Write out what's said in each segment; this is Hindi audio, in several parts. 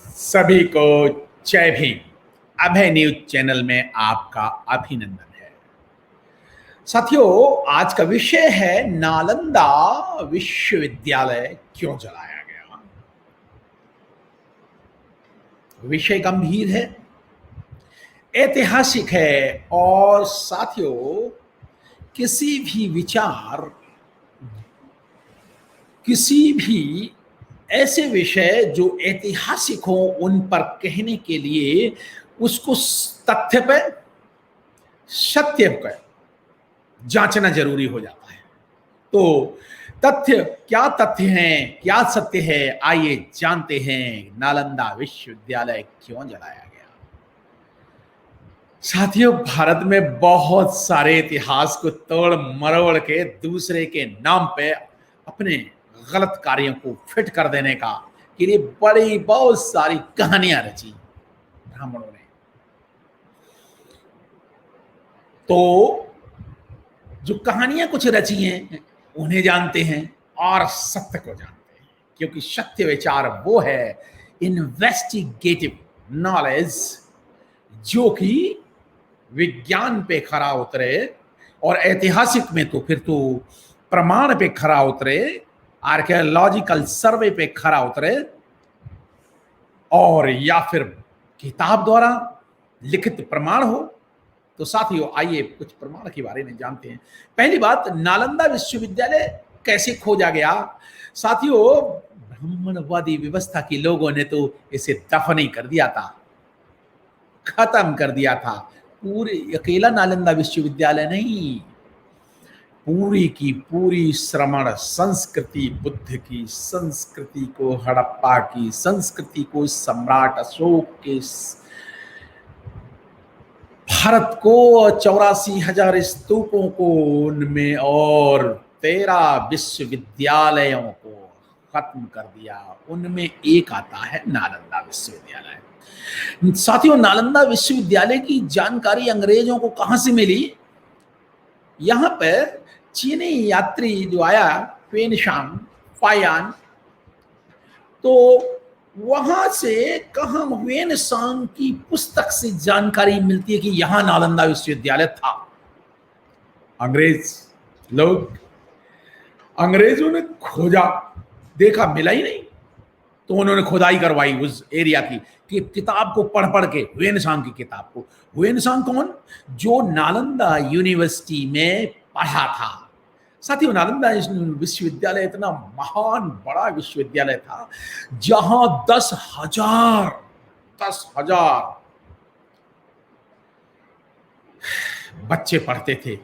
सभी को जय भीम। अभय न्यूज चैनल में आपका अभिनंदन है। साथियों, आज का विषय है नालंदा विश्वविद्यालय क्यों जलाया गया। विषय गंभीर है, ऐतिहासिक है और साथियों किसी भी विचार, किसी भी ऐसे विषय जो ऐतिहासिक हो उन पर कहने के लिए उसको तथ्य पे, सत्य पे जांचना जरूरी हो जाता है। तो क्या तथ्य हैं, क्या सत्य है, आइए जानते हैं नालंदा विश्वविद्यालय क्यों जलाया गया। साथियों, भारत में बहुत सारे इतिहास को तोड़ मरोड़ के दूसरे के नाम पे अपने गलत कार्यों को फिट कर देने का के लिए बड़ी बहुत सारी कहानियां रची ब्राह्मणों ने। तो जो कहानियां कुछ रची हैं उन्हें जानते हैं और सत्य को जानते हैं, क्योंकि सत्य विचार वो है इन्वेस्टिगेटिव नॉलेज जो कि विज्ञान पे खरा उतरे और ऐतिहासिक में तो फिर तो प्रमाण पे खरा उतरे, आर्कियोलॉजिकल सर्वे पे खरा उतरे, और या फिर किताब द्वारा लिखित प्रमाण हो। तो साथियों आइए कुछ प्रमाण के बारे में जानते हैं। पहली बात, नालंदा विश्वविद्यालय कैसे खोजा गया। साथियों, ब्राह्मणवादी व्यवस्था के लोगों ने तो इसे दफन ही कर दिया था, खत्म कर दिया था। पूरे अकेला नालंदा विश्वविद्यालय नहीं, पूरी की पूरी श्रमण संस्कृति, बुद्ध की संस्कृति को, हड़प्पा की संस्कृति को, सम्राट अशोक के भारत को 84,000 स्तूपों को उनमें और 13 विश्वविद्यालयों को खत्म कर दिया। उनमें एक आता है नालंदा विश्वविद्यालय। साथियों, नालंदा विश्वविद्यालय की जानकारी अंग्रेजों को कहां से मिली। यहां पर चीनी यात्री जो आया क्वेनशान फायान, तो वहां से कहां ह्वेनसांग की पुस्तक से जानकारी मिलती है कि यहां नालंदा विश्वविद्यालय था। अंग्रेजों ने खोजा, देखा मिला ही नहीं, तो उन्होंने खुदाई करवाई उस एरिया की कि किताब को पढ़ पढ़ के, ह्वेनसांग की किताब को। ह्वेनसांग कौन? जो नालंदा यूनिवर्सिटी में पढ़ा था। साथियों, नालंदा विश्वविद्यालय इतना महान बड़ा विश्वविद्यालय था जहां 10,000 बच्चे पढ़ते थे।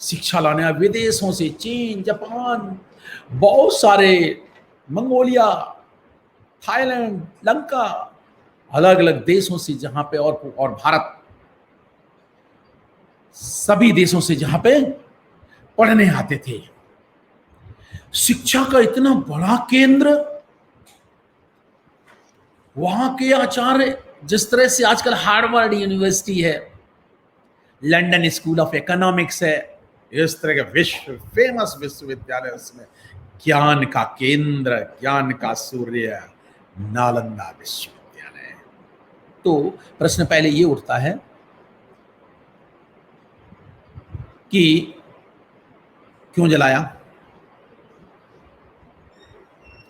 शिक्षा लाने विदेशों से, चीन, जापान, बहुत सारे, मंगोलिया, थाईलैंड, लंका, अलग अलग देशों से जहां पे, और भारत, सभी देशों से जहां पे पढ़ने आते थे। शिक्षा का इतना बड़ा केंद्र, वहां के आचार्य, जिस तरह से आजकल हार्वर्ड यूनिवर्सिटी है, लंदन स्कूल ऑफ इकोनॉमिक्स है, इस तरह के विश्व फेमस विश्वविद्यालय, उसमें ज्ञान का केंद्र, ज्ञान का सूर्य नालंदा विश्वविद्यालय। तो प्रश्न पहले ये उठता है कि क्यों जलाया,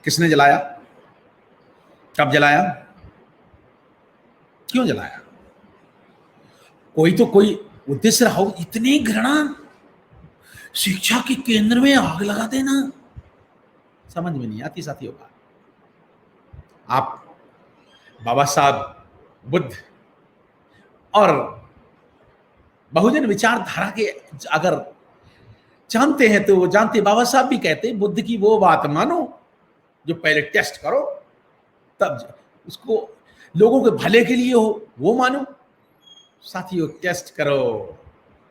किसने जलाया, कब जलाया, क्यों जलाया। कोई उद्देश्य रहा हो। इतनी घृणा, शिक्षा के केंद्र में आग लगा देना, समझ में नहीं आती साथियों का। आप बाबा साहब बुद्ध और बहुजन विचारधारा के अगर जानते हैं तो वो जानते, बाबा साहब भी कहते बुद्ध की वो बात मानो जो पहले टेस्ट करो, तब उसको लोगों के भले के लिए हो वो मानो। साथियों, टेस्ट करो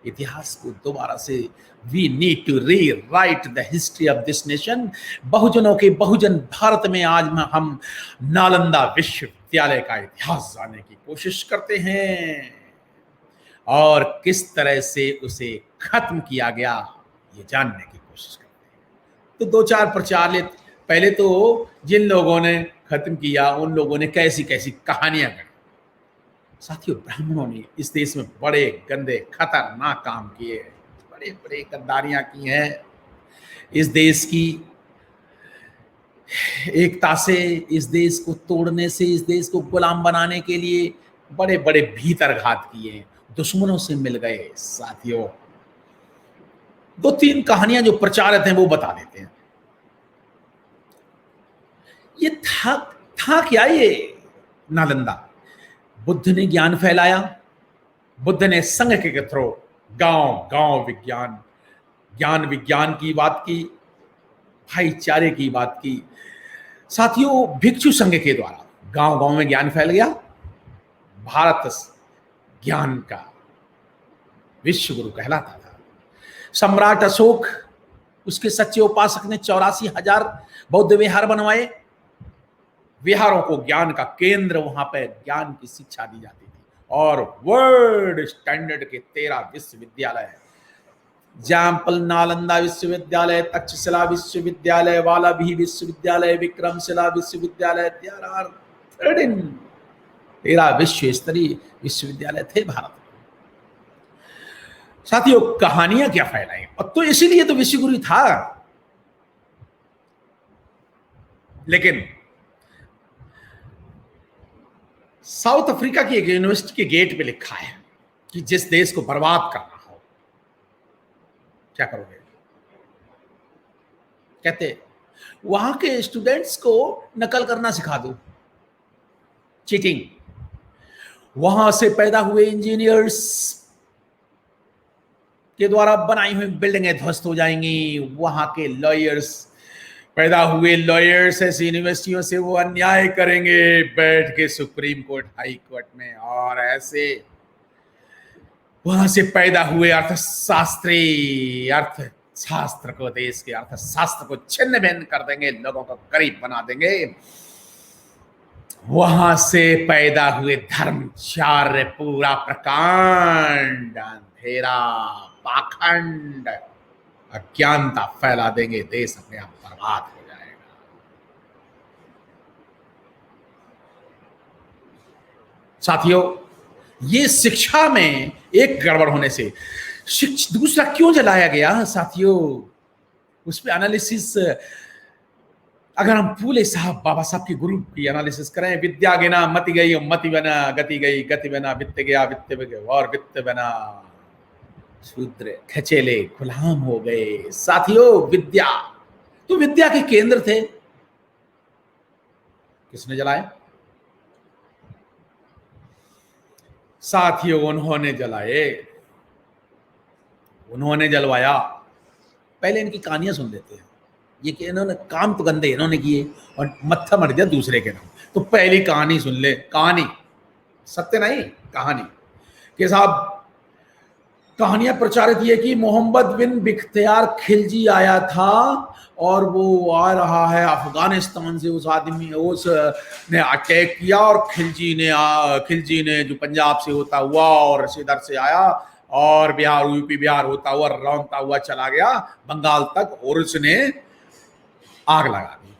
इतिहास को दोबारा से। We need to rewrite the history of this nation. बहुजनों के बहुजन भारत में आज हम नालंदा विश्वविद्यालय का इतिहास जानने की कोशिश करते हैं और किस तरह से उसे खत्म किया गया ये जानने की कोशिश करते हैं। तो दो चार प्रचालित पहले तो जिन लोगों ने खत्म किया उन लोगों ने कैसी कैसी कहानियां गढ़ी। साथियों, ब्राह्मणों ने इस देश में बड़े गंदे खतरनाक काम किए, बड़े बड़े गद्दारियां की हैं। इस देश की एकता से, इस देश को तोड़ने से, इस देश को गुलाम बनाने के लिए बड़े बड़े भीतरघात किए, दुश्मनों से मिल गए। साथियों, दो तीन कहानियां जो प्रचारित हैं वो बता देते हैं। ये था क्या ये नालंदा? बुद्ध ने ज्ञान फैलाया, बुद्ध ने संघ के थ्रू गांव गांव ज्ञान विज्ञान की बात की, भाईचारे की बात की। साथियों, भिक्षु संघ के द्वारा गांव गांव में ज्ञान फैल गया। भारत ज्ञान का विश्व गुरु कहलाता था। सम्राट अशोक, उसके सच्चे उपासक ने 84,000 बौद्ध विहार बनवाए। विहारों को ज्ञान का केंद्र, वहां पर ज्ञान की शिक्षा दी जाती थी। और वर्ल्ड स्टैंडर्ड के 13 विश्वविद्यालय, एग्जाम्पल नालंदा विश्वविद्यालय, तक्षशिला विश्वविद्यालय, वालाभी विश्वविद्यालय, विक्रमशिला विश्वविद्यालय, 13 विश्व स्तरीय विश्वविद्यालय थे भारत में। साथियों, कहानियां क्या फैलाई, और तो इसीलिए तो विश्वगुरु था। लेकिन साउथ अफ्रीका की एक यूनिवर्सिटी के गेट पे लिखा है कि जिस देश को बर्बाद करना हो, क्या करोगे? कहते वहां के स्टूडेंट्स को नकल करना सिखा दो, चीटिंग। वहां से पैदा हुए इंजीनियर्स के द्वारा बनाई हुई बिल्डिंगें ध्वस्त हो जाएंगी। वहां के लॉयर्स, पैदा हुए लॉयर्स ऐसी यूनिवर्सिटियों से वो अन्याय करेंगे बैठ के सुप्रीम कोर्ट, हाई कोर्ट में। और ऐसे वहां से पैदा हुए अर्थशास्त्री अर्थशास्त्र को, देश के अर्थशास्त्र को छिन्न भिन्न कर देंगे, लोगों को करीब बना देंगे। वहां से पैदा हुए धर्मचार्य पूरा प्रकांड, अंधेरा, पाखंड, अज्ञानता फैला देंगे, देश अपने आप बर्बाद हो जाएगा। साथियों, ये शिक्षा में एक गड़बड़ होने से दूसरा क्यों जलाया गया? साथियों, उस पर एनालिसिस अगर हम फूले साहब, बाबा साहब की गुरु की एनालिसिस करें, विद्या गिना मति गई, मति बना गति गई, गति बना वित्त गया, वित्त गया और वित्त बना शूद्र खचेले गुलाम हो गए। साथियों, विद्या तो विद्या के केंद्र थे, किसने जलाए? साथियों, उन्होंने जलाए, उन्होंने जलवाया। पहले इनकी कहानियां सुन लेते हैं। ये कि इन्होंने काम तो गंदे इन्होंने किए और मत्था मर दिया दूसरे के नाम। तो पहली कहानी सुन ले, कहानी, सत्य नहीं, कहानी के साहब। कहानियां प्रचारित ये कि मोहम्मद बिन बख्तियार खिलजी आया था और वो आ रहा है अफगानिस्तान से। उस आदमी उसने अटैक किया और खिलजी ने जो पंजाब से होता हुआ और इधर से आया और बिहार, यूपी बिहार होता हुआ रौंदता हुआ चला गया बंगाल तक, और उसने आग लगा दी।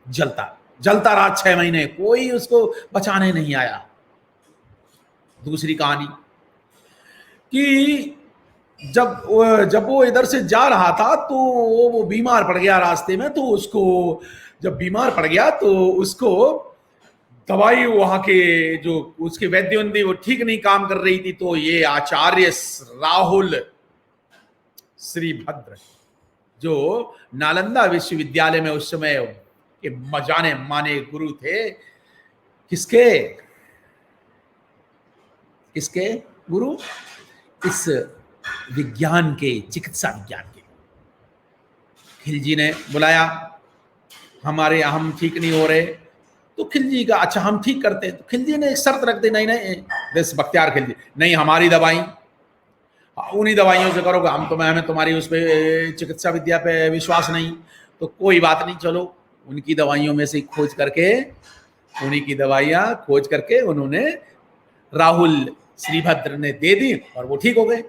जलता रहा 6 महीने, कोई उसको बचाने नहीं आया। दूसरी कहानी कि जब वो इधर से जा रहा था तो वो बीमार पड़ गया रास्ते में। तो उसको जब बीमार पड़ गया तो उसको दवाई, वहां के जो उसके वैद्य वो ठीक नहीं काम कर रही थी। तो ये आचार्य राहुल श्रीभद्र, जो नालंदा विश्वविद्यालय में उस समय के जाने माने गुरु थे, किसके गुरु? इस विज्ञान के, चिकित्सा विज्ञान के। खिलजी ने बुलाया, हम ठीक नहीं हो रहे। तो खिलजी का, अच्छा हम ठीक करते हैं। तो खिलजी ने एक शर्त रख दी, नहीं देश बख्तियार खिलजी, नहीं हमारी दवाई उन्हीं दवाइयों से करोगे, हमें तुम्हारी उस पे चिकित्सा विद्या पे विश्वास नहीं। तो कोई बात नहीं, चलो उनकी दवाइयों में से खोज करके, उन्हीं की दवाइयां खोज करके उन्होंने राहुल श्रीभद्र ने दे दी और वो ठीक हो गए।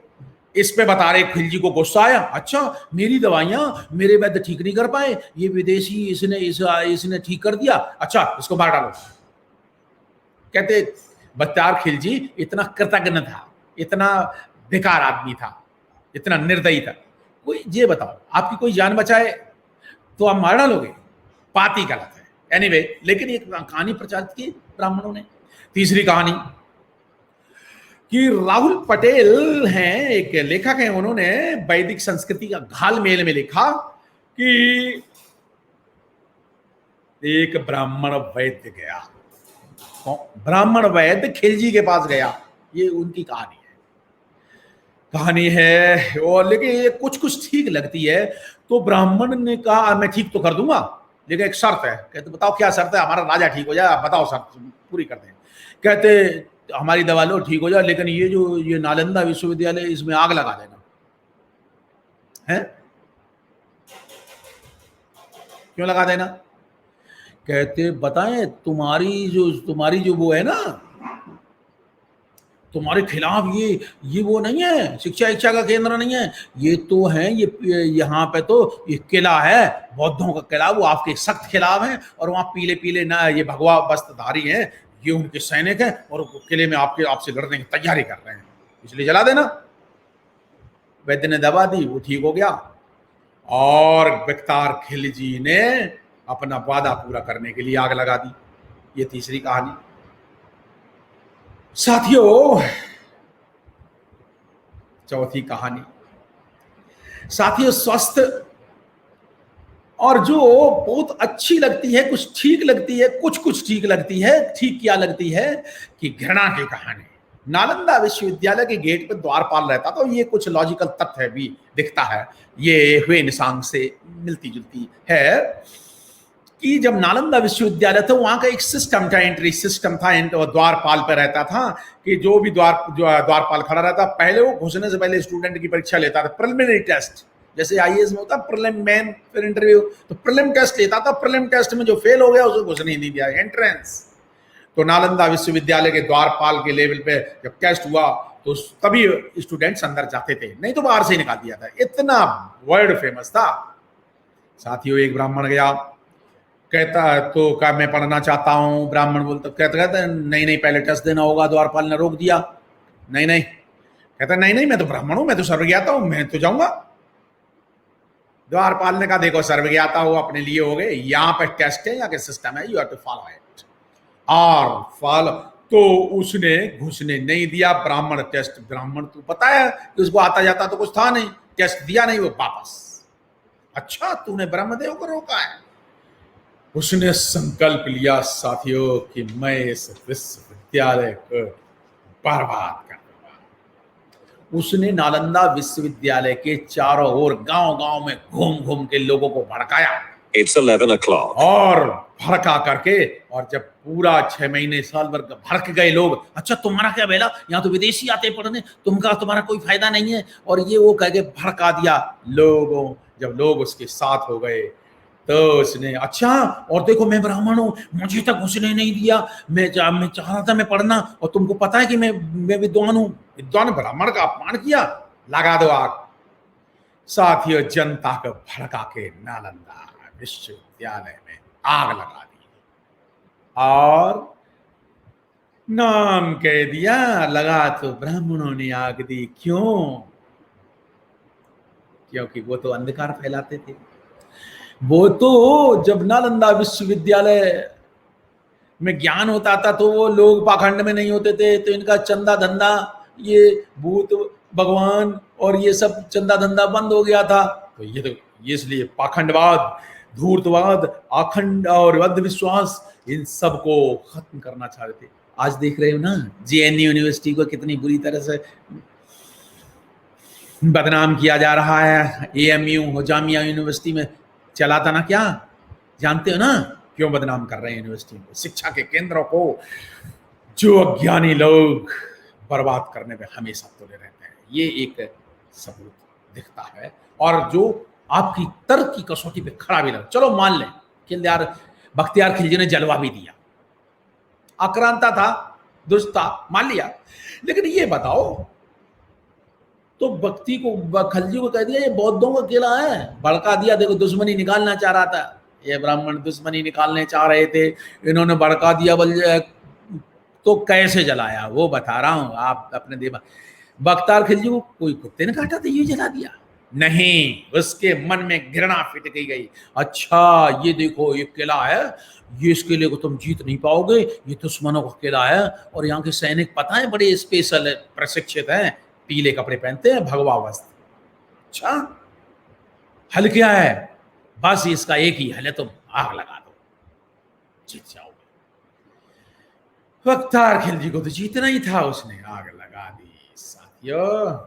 इस पे बता रहे खिलजी को गुस्सा आया, अच्छा मेरी दवाइयां मेरे वैद्य ठीक नहीं कर पाए, ये विदेशी इसने ठीक कर दिया, अच्छा इसको मार डालो। कहते बख्तियार खिलजी इतना कृतज्ञ था, इतना बेकार आदमी था, इतना निर्दयी था, कोई ये बताओ आपकी कोई जान बचाए तो आप मार डालोगे, बात ही गलत है। एनीवे, लेकिन एक कहानी प्रचारित की ब्राह्मणों ने। तीसरी कहानी कि राहुल पटेल हैं, एक लेखक हैं, उन्होंने वैदिक संस्कृति का घालमेल में लिखा कि एक ब्राह्मण वैद्य गया, ब्राह्मण वैद्य खिलजी के पास गया, ये उनकी कहानी है। और लेकिन ये कुछ कुछ ठीक लगती है। तो ब्राह्मण ने कहा मैं ठीक तो कर दूंगा, लेकिन एक शर्त है। कहते बताओ क्या शर्त है? हमारा राजा ठीक हो जाए, आप बताओ शर्त पूरी कर दें। कहते हमारी दवा लो ठीक हो जाए, लेकिन ये नालंदा विश्वविद्यालय इसमें आग लगा देना है। क्यों लगा देना? कहते बताएं तुम्हारी जो वो है ना, तुम्हारे खिलाफ ये वो नहीं है, शिक्षा इच्छा का केंद्र नहीं है, ये तो है, ये यहाँ पे तो ये किला है, बौद्धों का किला, वो आपके सख्त खिलाफ है, और वहां पीले पीले ना ये भगवा वस्त्रधारी हैं, ये उनके सैनिक हैं, और किले में आपसे लड़ने की तैयारी कर रहे हैं, इसलिए जला देना। वैद्य ने दवा दी, वो ठीक हो गया, और बख्तियार खिलजी ने अपना वादा पूरा करने के लिए आग लगा दी। ये तीसरी कहानी। साथियों, चौथी कहानी, साथियों, स्वस्थ और जो बहुत अच्छी लगती है, कुछ ठीक लगती है, कुछ ठीक लगती है। ठीक क्या लगती है कि घृणा की कहानी। नालंदा विश्वविद्यालय के गेट पर द्वारपाल रहता, तो ये कुछ लॉजिकल तथ्य भी दिखता है, ये हुए निशान से मिलती जुलती है कि जब नालंदा विश्वविद्यालय था, वहां का एक सिस्टम था, एंट्री सिस्टम था, द्वारपाल पे रहता था कि जो भी द्वारपाल खड़ा रहता, पहले वो घुसने से पहले स्टूडेंट की परीक्षा लेता था, प्रिलिमिनरी टेस्ट, जैसे आईएएस में होता प्रीलिम मेन फिर इंटरव्यू, तो प्रीलिम टेस्ट लेता था। प्रीलिम टेस्ट में जो फेल हो गया उसे घुसने ही नहीं दिया, एंट्रेंस। तो नालंदा विश्वविद्यालय के द्वारपाल के लेवल पे जब टेस्ट हुआ तो तभी स्टूडेंट्स अंदर जाते थे, नहीं तो बाहर से ही निकाल दिया था, इतना वर्ल्ड फेमस था। साथियों, एक ब्राह्मण गया, कहता है तो क्या मैं पढ़ना चाहता हूँ। ब्राह्मण बोलता, कहते नहीं पहले टेस्ट देना होगा। द्वारपाल ने रोक दिया, नहीं। कहता नहीं मैं तो ब्राह्मण हूं, मैं तो सर्वज्ञाता हूं, मैं तो जाऊंगा। द्वारपाल ने कहा देखो सर्वज्ञाता हो अपने लिए हो गए, यहाँ पे टेस्ट है, यहाँ के सिस्टम है, you have to follow it. और फॉलो, तो उसने घुसने नहीं दिया। ब्राह्मण तो पता है कि उसको आता जाता तो कुछ था नहीं, टेस्ट दिया नहीं, वो वापस। अच्छा तूने ब्रह्मदेव को रोका है। उसने संकल्प लिया साथियों कि मैं इस विश्वविद्यालय को बर्बाद कर दूंगा। उसने नालंदा विश्वविद्यालय के चारों ओर गांव-गांव में घूम के लोगों को भड़काया। It's 11 o'clock. और भड़का करके, और जब पूरा 6 महीने साल भर भड़क गए लोग, अच्छा तुम्हारा क्या बेला, यहाँ तो विदेशी आते पढ़ने, तुम्हारा कोई फायदा नहीं है, और ये वो कह के भड़का दिया लोगों। जब लोग उसके साथ हो गए तो उसने, अच्छा और देखो मैं ब्राह्मण हूं, मुझे तक घुसने नहीं दिया, मैं चाह रहा था मैं पढ़ना, और तुमको पता है कि मैं विद्वान हूं। विद्वान ब्राह्मण का अपमान किया, लगा दो आग। साथियों, जनता को भड़का के नालंदा विश्वविद्यालय में आग लगा दी, और नाम कह दिया, लगा तो ब्राह्मणों ने आग दी। क्यों? क्योंकि वो तो अंधकार फैलाते थे। वो तो जब नालंदा विश्वविद्यालय में ज्ञान होता था तो वो लोग पाखंड में नहीं होते थे, तो इनका चंदा धंधा, ये भूत भगवान और ये सब चंदा धंधा बंद हो गया था। तो ये इसलिए पाखंडवाद, धूर्तवाद, आखंड और अंधविश्वास, इन सब को खत्म करना चाह रहे थे। आज देख रहे हो ना, जेएनयू यूनिवर्सिटी को कितनी बुरी तरह से बदनाम किया जा रहा है। एएमयू जामिया यूनिवर्सिटी में चला था ना, क्या जानते हो ना क्यों बदनाम कर रहे हैं यूनिवर्सिटी को, शिक्षा के केंद्रों को, जो अज्ञानी लोग बर्बाद करने में हमेशा तुले रहते हैं। ये एक सबूत दिखता है, और जो आपकी तर्क की कसौटी पे खड़ा भी लगा। चलो मान लें कि बख्तियार खिलजी ने जलवा भी दिया, आक्रांता था, दुष्ट था, मान लिया, लेकिन ये बताओ तो भक्ति को खलजी को कह दिया ये बौद्धों का किला है, भड़का दिया। देखो दुश्मनी निकालना चाह रहा था, ये ब्राह्मण दुश्मनी निकालने चाह रहे थे, इन्होंने भड़का दिया। बोल तो कैसे जलाया वो बता रहा हूं, आप अपने दिमाग। बख्तियार खिलजी को कोई कुत्ते ने काटा था, ये जला दिया? नहीं, उसके मन में घृणा फिट गई। अच्छा ये देखो ये किला है, ये इस किले को तुम जीत नहीं पाओगे, ये दुश्मनों का किला है। और यहाँ के सैनिक पता है बड़े स्पेशल प्रशिक्षित हैं, पीले कपड़े पहनते हैं, भगवा वस्त्र। अच्छा हल क्या है? बस इसका एक ही हल है, तुम आग लगा दो, जीत जाओगे। बख्तियार खिलजी को तो जीतना ही था, उसने आग लगा दी साथियों।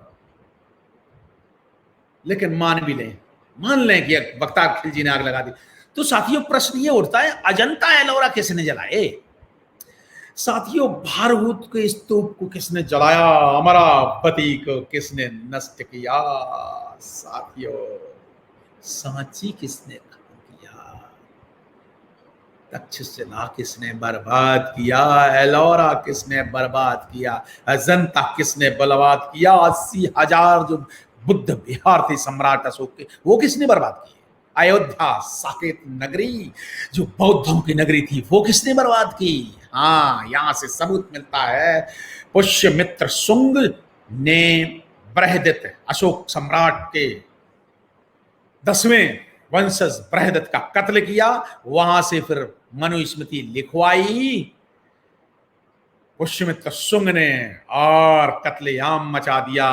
लेकिन मान लें कि बख्तियार खिलजी ने आग लगा दी, तो साथियों प्रश्न ये उठता है अजंता एलोरा किसने जलाए? साथियों भारहूत के स्तूप को किसने जलाया? अमरावती को किसने नष्ट किया? साथियों सांची किसने खत्म किया? तक्षशिला किसने बर्बाद किया? एलोरा किसने बर्बाद किया? अजंता किसने बर्बाद किया? 80,000 जो बुद्ध विहार थे सम्राट अशोक के, वो किसने बर्बाद किए? अयोध्या साकेत नगरी जो बौद्धों की नगरी थी, वो किसने बर्बाद की? हाँ, यहां से सबूत मिलता है। पुष्यमित्र शुंग ने बृहदित अशोक सम्राट के 10वें वंशज बृहदित का कत्ल किया। वहां से फिर मनुस्मृति लिखवाई पुष्यमित्र शुंग ने, और कत्लेआम मचा दिया।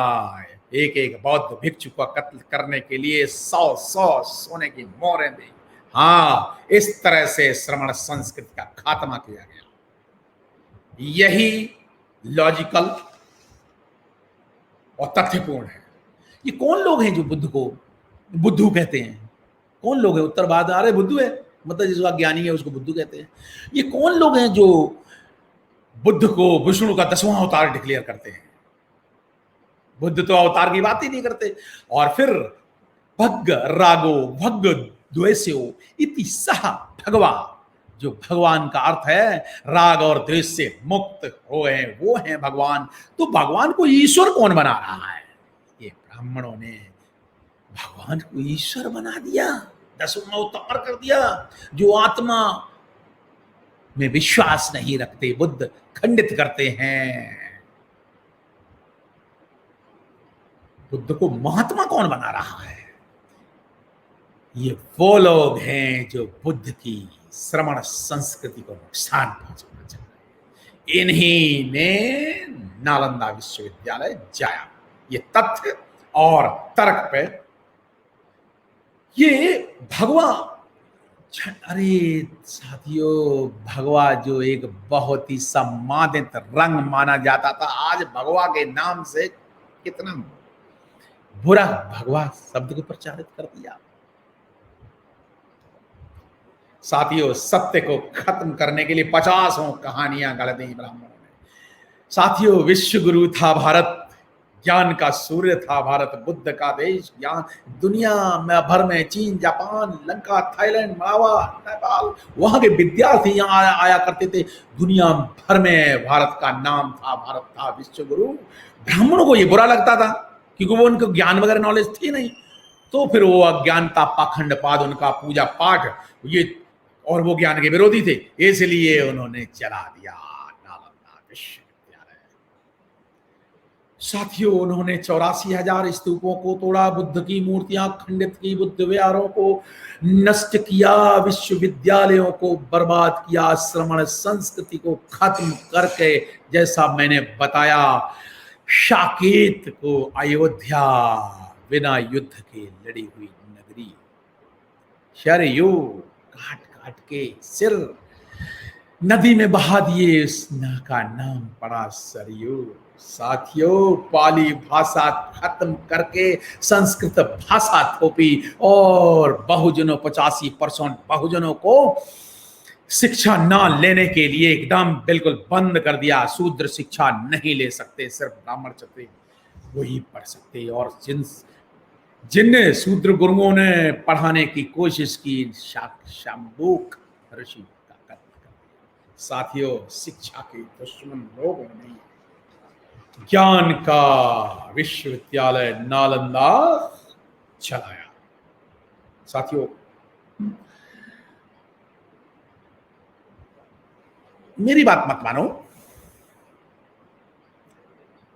एक बौद्ध भिक्षु का कत्ल करने के लिए 100 सोने की मोहरें दी। हाँ, इस तरह से श्रमण संस्कृति का खात्मा किया गया। यही लॉजिकल और तथ्यपूर्ण है। ये कौन लोग हैं जो बुद्ध को बुद्धू कहते हैं? कौन लोग हैं? उत्तर भारत आ रहे बुद्धू है, मतलब जिसका ज्ञानी है उसको बुद्धू कहते हैं। ये कौन लोग हैं जो बुद्ध को विष्णु का 10वां अवतार डिक्लेयर करते हैं? बुद्ध तो अवतार की बात ही नहीं करते। और फिर भग्ग रागो भग्ग द्वेषो इति सह भगवा, जो भगवान का अर्थ है राग और द्वेष से मुक्त हो है, वो है भगवान। तो भगवान को ईश्वर कौन बना रहा है? ये ब्राह्मणों ने भगवान को ईश्वर बना दिया, 10वां अवतार कर दिया। जो आत्मा में विश्वास नहीं रखते बुद्ध खंडित करते हैं। बुद्ध को महात्मा कौन बना रहा है? ये वो लोग हैं जो बुद्ध की श्रमण संस्कृति को नुकसान पहुंचाना चाहते हैं। इन्हीं ने नालंदा विश्वविद्यालय जाया। ये तथ्य और तर्क पे ये भगवा, अरे साथियों भगवा जो एक बहुत ही सम्मानित रंग माना जाता था, आज भगवा के नाम से कितना बुरा भगवा शब्द को प्रचारित कर दिया। साथियों सत्य को खत्म करने के लिए 50 कहानियां गढ़ दी ब्राह्मणों ने। साथियों विश्व गुरु था भारत, ज्ञान का सूर्य था भारत, बुद्ध का देश। ज्ञान दुनिया में भर में चीन, जापान, लंका, थाईलैंड, मालवा, नेपाल, वहां के विद्यार्थी यहाँ आया करते थे। दुनिया भर में भारत का नाम था, भारत था विश्व गुरु। ब्राह्मणों को ये बुरा लगता था क्योंकि वो उनको ज्ञान वगैरह नॉलेज थी नहीं। तो फिर वो अज्ञानता पाखंडपाद, उनका पूजा पाठ, ये और वो ज्ञान के विरोधी थे, इसलिए उन्होंने चला दिया नालंदा विश्वविद्यालय। साथियों उन्होंने 84,000 स्तूपों को तोड़ा, बुद्ध की मूर्तियां खंडित की, बुद्ध विहारों को नष्ट किया, विश्वविद्यालयों को बर्बाद किया, श्रमण संस्कृति को खत्म करके, जैसा मैंने बताया, साकेत को अयोध्या बिना युद्ध के लड़ी हुई नगरी, शरयू काट काट के सिर नदी में बहा दिए, उस नदी का नाम पड़ा सरयू। साथियों पाली भाषा खत्म करके संस्कृत भाषा थोपी और बहुजनों 85% बहुजनों को शिक्षा ना लेने के लिए एकदम बिल्कुल बंद कर दिया। शूद्र शिक्षा नहीं ले सकते, सिर्फ ब्राह्मण क्षत्रिय वही पढ़ सकते। और जिन शूद्र गुरुओं ने पढ़ाने की कोशिश की, शाम्बूक ऋषि का कत्ल कर दिया। साथियों शिक्षा के दुश्मन लोग नहीं, ज्ञान का विश्वविद्यालय नालंदा चलाया। साथियों, मेरी बात मत मानो,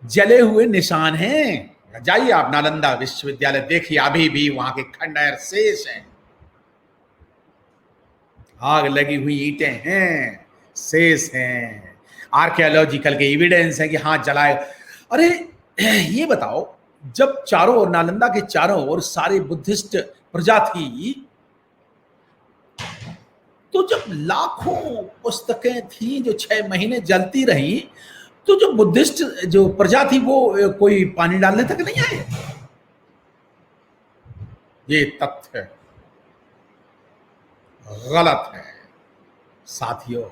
जले हुए निशान हैं। जाइए आप नालंदा विश्वविद्यालय देखिए, अभी भी वहां के खंडहर शेष हैं, आग लगी हुई ईंटें हैं, शेष हैं, आर्कियोलॉजिकल के एविडेंस है कि हाँ जलाए। अरे ये बताओ, जब चारों ओर नालंदा के चारों ओर सारे बुद्धिस्ट प्रजा थी, तो जब लाखों पुस्तकें थी जो 6 महीने जलती रही, तो जो बुद्धिस्ट जो प्रजा थी वो कोई पानी डालने तक नहीं आए। ये तथ्य गलत है साथियों।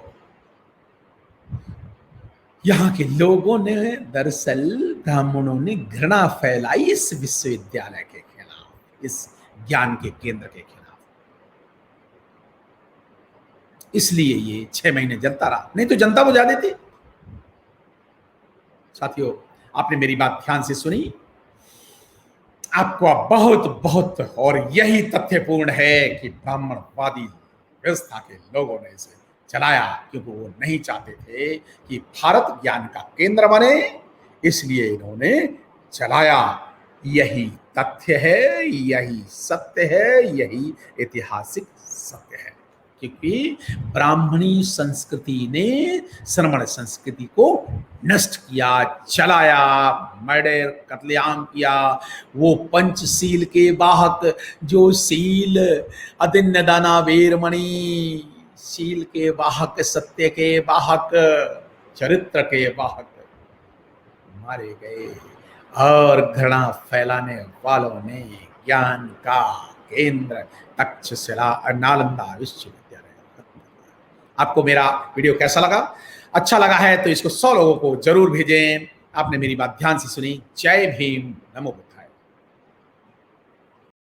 यहां के लोगों ने, दरअसल ब्राह्मणों ने घृणा फैलाई इस विश्वविद्यालय के खिलाफ, इस ज्ञान के केंद्र के खिलाफ, इसलिए ये 6 महीने जलता रहा, नहीं तो जनता बुझा देती। साथियों, आपने मेरी बात ध्यान से सुनी, आपको बहुत बहुत, और यही तथ्यपूर्ण है कि ब्राह्मणवादी व्यवस्था के लोगों ने इसे चलाया, क्योंकि वो नहीं चाहते थे कि भारत ज्ञान का केंद्र बने, इसलिए इन्होंने चलाया। यही तथ्य है, यही सत्य है, यही ऐतिहासिक सत्य है, क्योंकि ब्राह्मणी संस्कृति ने श्रमण संस्कृति को नष्ट किया, चलाया, मर्डर, कत्लेआम किया। वो पंचशील के वाहक, जो शील अदिन्य दाना वीरमणि, शील के वाहक, सत्य के वाहक, चरित्र के वाहक मारे गए, और घृणा फैलाने वालों ने ज्ञान का केंद्र तक्षशिला नालंदा विश्वविद्यालय। आपको मेरा वीडियो कैसा लगा? अच्छा लगा है तो इसको 100 लोगों को जरूर भेजें। आपने मेरी बात ध्यान से सुनी। जय भीम, नमो बुद्धाय।